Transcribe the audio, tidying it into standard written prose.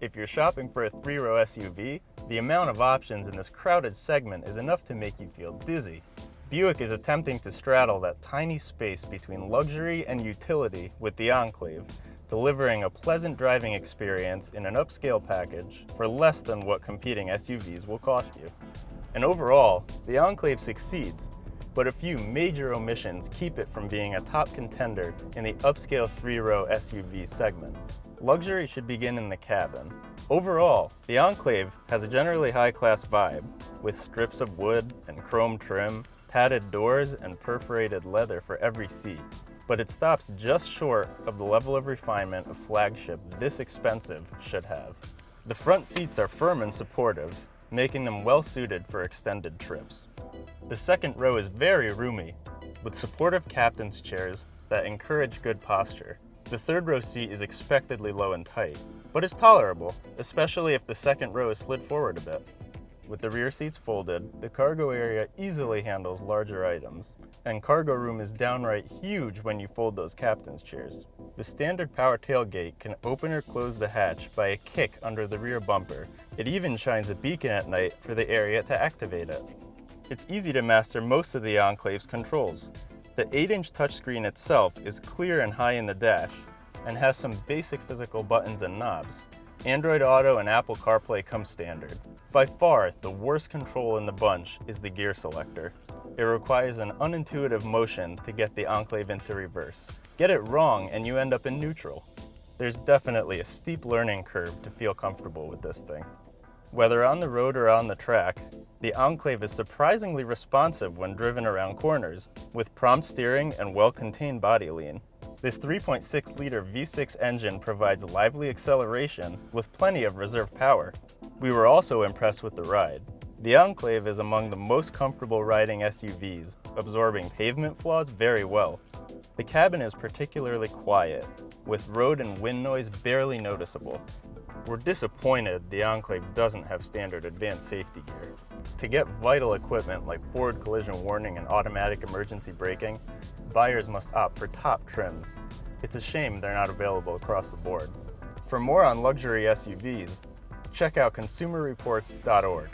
If you're shopping for a three-row SUV, the amount of options in this crowded segment is enough to make you feel dizzy. Buick is attempting to straddle that tiny space between luxury and utility with the Enclave, delivering a pleasant driving experience in an upscale package for less than what competing SUVs will cost you. And overall, the Enclave succeeds, but a few major omissions keep it from being a top contender in the upscale three-row SUV segment. Luxury should begin in the cabin. Overall, the Enclave has a generally high-class vibe, with strips of wood and chrome trim, padded doors, and perforated leather for every seat. But it stops just short of the level of refinement a flagship this expensive should have. The front seats are firm and supportive, making them well-suited for extended trips. The second row is very roomy, with supportive captain's chairs that encourage good posture. The third row seat is expectedly low and tight, but is tolerable, especially if the second row is slid forward a bit. With the rear seats folded, the cargo area easily handles larger items, and cargo room is downright huge when you fold those captain's chairs. The standard power tailgate can open or close the hatch by a kick under the rear bumper. It even shines a beacon at night for the area to activate it. It's easy to master most of the Enclave's controls. The 8-inch touchscreen itself is clear and high in the dash, and has some basic physical buttons and knobs. Android Auto and Apple CarPlay come standard. By far, the worst control in the bunch is the gear selector. It requires an unintuitive motion to get the Enclave into reverse. Get it wrong and you end up in neutral. There's definitely a steep learning curve to feel comfortable with this thing. Whether on the road or on the track, the Enclave is surprisingly responsive when driven around corners, with prompt steering and well-contained body lean. This 3.6-liter V6 engine provides lively acceleration with plenty of reserve power. We were also impressed with the ride. The Enclave is among the most comfortable riding SUVs, absorbing pavement flaws very well. The cabin is particularly quiet, with road and wind noise barely noticeable. We're disappointed the Enclave doesn't have standard advanced safety gear. To get vital equipment like forward collision warning and automatic emergency braking, buyers must opt for top trims. It's a shame they're not available across the board. For more on luxury SUVs, check out consumerreports.org.